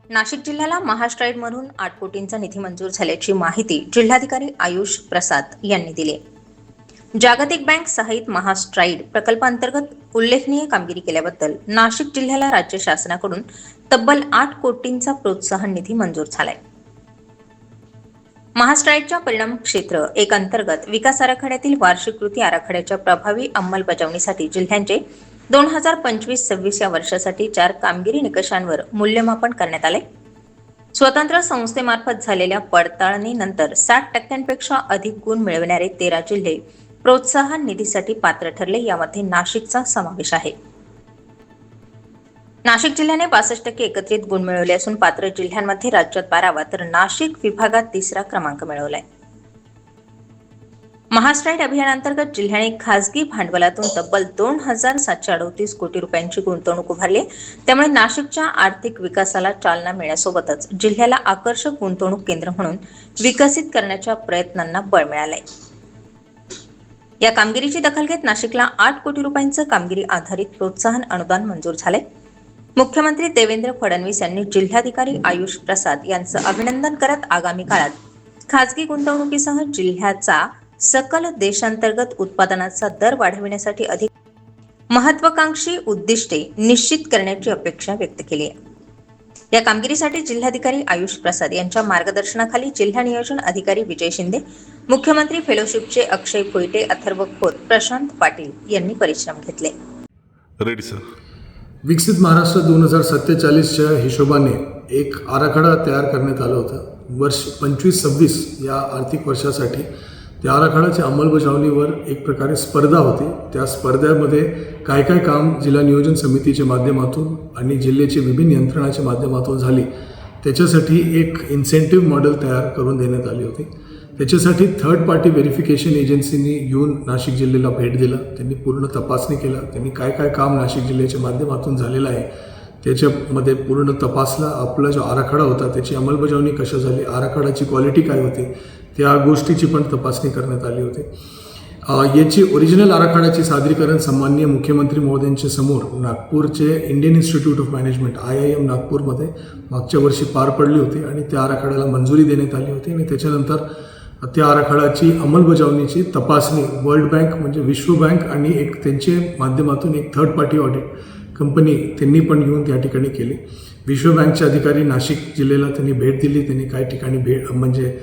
नाशिक जिल्ह्याला महास्ट्राईडमधून 8 कोटींचा निधी मंजूर झाल्याची माहिती जिल्हाधिकारी आयुष प्रसाद यांनी दिली. जागतिक बँक सहाय्यित महास्ट्राईड प्रकल्पांतर्गत उल्लेखनीय कामगिरी केल्याबद्दल नाशिक जिल्ह्याला राज्य शासनाकडून तब्बल 8 कोटींचा प्रोत्साहन निधी मंजूर झालाय. महास्ट्राईडच्या परिणाम क्षेत्र 1 अंतर्गत विकास आराखड्यातील वार्षिक कृती आराखड्याच्या प्रभावी अंमलबजावणीसाठी जिल्ह्यांचे 2025-26 या वर्षासाठी 4 कामगिरी निकषांवर मूल्यमापन करण्यात आले. स्वतंत्र संस्थेमार्फत झालेल्या पडताळणीनंतर 60% अधिक गुण मिळविणारे 13 जिल्हे प्रोत्साहन निधीसाठी पात्र ठरले. यामध्ये नाशिकचा समावेश आहे. नाशिक जिल्ह्याने 65% एकत्रित गुण मिळवले असून पात्र जिल्ह्यांमध्ये राज्यात 12वा तर नाशिक विभागात 3रा क्रमांक मिळवलाय. महास्ट्राईड अभियानांतर्गत जिल्ह्याने खासगी भांडवलातून तब्बल 2,738 कोटी रुपयांची गुंतवणूक उभारली. त्यामुळे नाशिकच्या आर्थिक विकासाला चालना मिळण्यासोबतच जिल्ह्याला आकर्षक गुंतवणूक केंद्र म्हणून विकसित करण्याच्या प्रयत्नांना बळ मिळालंय. या कामगिरीची दखल घेत नाशिकला 8 कोटी रुपयांचं कामगिरी आधारित प्रोत्साहन अनुदान मंजूर झाले. मुख्यमंत्री देवेंद्र फडणवीस यांनी जिल्हाधिकारी आयुष प्रसाद यांचं अभिनंदन करत आगामी काळात खासगी गुंतवणुकीसह जिल्ह्याचा सकल देशांतर्गत उत्पादनाचा दर वाढविण्यासाठी अधिक महत्वाकांक्षी उद्दिष्टे निश्चित करण्याची अपेक्षा व्यक्त केली आहे. या कामगिरीसाठी जिल्हाधिकारी आयुष प्रसाद यांच्या मार्गदर्शनाखाली जिल्हा नियोजन अधिकारी विजय शिंदे, मुख्यमंत्री फेलोशिपचे अक्षय कोयटे, अथर्व खोत, प्रशांत पाटील यांनी परिश्रम घेतले. Ready sir. विकसित महाराष्ट्र 2047च्या हिशोबाने एक आराखडा तयार करण्यात आला होता. वर्ष 25-26 या आर्थिक वर्षासाठी त्या आराखड्याच्या अंमलबजावणीवर एक प्रकारे स्पर्धा होती. त्या स्पर्धेमध्ये काय काय काम जिल्हा नियोजन समितीच्या माध्यमातून आणि जिल्ह्याचे विभिन्न यंत्रणाच्या माध्यमातून झाली त्याच्यासाठी एक इन्सेंटिव्ह मॉडेल तयार करून देण्यात आली होती. त्याच्यासाठी थर्ड पार्टी व्हेरिफिकेशन एजन्सीनी येऊन नाशिक जिल्ह्याला भेट दिला. त्यांनी पूर्ण तपासणी केला. त्यांनी काय काय काम नाशिक जिल्ह्याच्या माध्यमातून झालेलं आहे त्याच्यामध्ये पूर्ण तपासला. आपला जो आराखडा होता त्याची अंमलबजावणी कशा झाली, आराखड्याची क्वालिटी काय होती त्या गोष्टीची पण तपासणी करण्यात आली होती. याची ओरिजिनल आराखड्याचे सादरीकरण सन्माननीय मुख्यमंत्री महोदयांच्या समोर नागपूरचे Indian institute of management IIM नागपूरमध्ये मागच्या वर्षी पार पडली होती आणि त्या आराखड्याला मंजुरी देण्यात आली होती. आणि त्याच्यानंतर त्या आराखड्याची अंमलबजावणीची तपासणी वर्ल्ड बँक म्हणजे विश्व बँक आणि एक त्यांच्या माध्यमातून एक थर्ड पार्टी ऑडिट कंपनी त्यांनी पण येऊन त्या ठिकाणी केली. विश्व बँकचे अधिकारी नाशिक जिल्ह्याला त्यांनी भेट दिली. त्यांनी काही ठिकाणी म्हणजे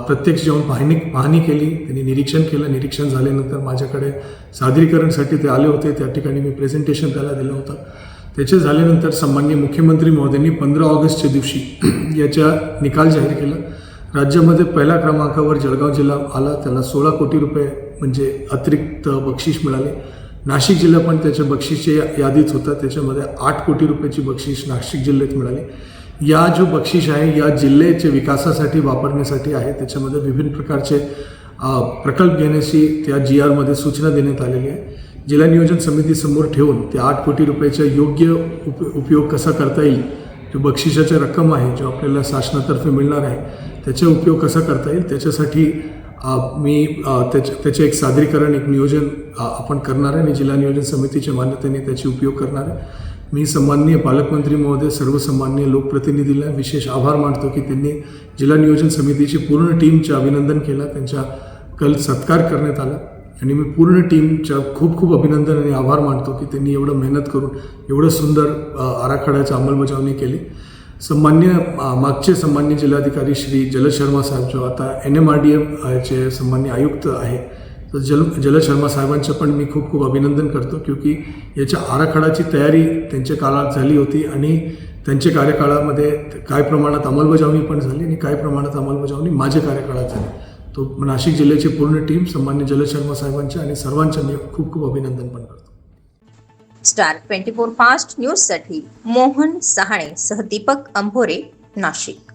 प्रत्यक्ष जाऊन पाहणी केली. त्यांनी निरीक्षण केलं. निरीक्षण झाल्यानंतर माझ्याकडे सादरीकरणसाठी ते आले होते. त्या ठिकाणी मी प्रेझेंटेशन त्याला दिलं होतं. त्याचे झाल्यानंतर सन्माननीय मुख्यमंत्री महोदयांनी 15 ऑगस्टच्या दिवशी याचा निकाल जाहीर केला. राज्यामध्ये पहिल्या क्रमांकावर जळगाव जिल्हा आला. त्याला 16 कोटी रुपये म्हणजे अतिरिक्त बक्षीस मिळाले. नाशिक जिल्हा पण त्याच्या बक्षीसच्या यादीत होता. त्याच्यामध्ये 8 कोटी रुपयाची बक्षीस नाशिक जिल्ह्यात मिळाली. या जो बक्षीस आहे या जिल्ह्याच्या विकासासाठी वापरण्यासाठी आहे. त्याच्यामध्ये विभिन्न प्रकारचे प्रकल्प घेण्याची त्या GRमध्ये सूचना देण्यात आलेली आहे. जिल्हा नियोजन समितीसमोर ठेवून त्या 8 कोटी रुपयाचा योग्य उपयोग कसा करता येईल, जो बक्षिसाची रक्कम आहे जो आपल्याला शासनातर्फे मिळणार आहे त्याचा उपयोग कसा करता येईल त्याच्यासाठी मी त्याचे एक सादरीकरण एक नियोजन आपण करणार आहे आणि जिल्हा नियोजन समितीच्या मान्यतेने त्याची उपयोग करणार आहे. मी सन्माननीय पालकमंत्री महोदय सर्व सन्माननीय लोकप्रतिनिधीला विशेष आभार मानतो की त्यांनी जिल्हा नियोजन समितीची पूर्ण टीमचे अभिनंदन केलं. त्यांचा कल सत्कार करण्यात आला आणि मी पूर्ण टीमच्या खूप खूप अभिनंदन आणि आभार मानतो की त्यांनी एवढं मेहनत करून एवढं सुंदर आराखड्याची अंमलबजावणी केली. मागचे सन्माननीय जिल्हाधिकारी श्री जलज शर्मा साहेब जो आता NMRDM चे सन्माननीय आयुक्त आहे तर जलज शर्मा साहेबांचं पण मी खूप खूप अभिनंदन करतो क्योंकि याच्या आराखड्याची तयारी त्यांच्या काळात झाली होती आणि त्यांच्या कार्यकाळामध्ये काय प्रमाणात अंमलबजावणी पण झाली आणि काय प्रमाणात अंमलबजावणी माझ्या कार्यकाळात झाली. तो नाशिक जिल्ह्याची पूर्ण टीम सन्मान्य जलज शर्मा साहेबांच्या आणि सर्वांच्या मी खूप खूप अभिनंदन पण करतो. स्टार 24 फास्ट न्यूजसाठी मोहन सहाणे सह दीपक अंभोरे, नाशिक.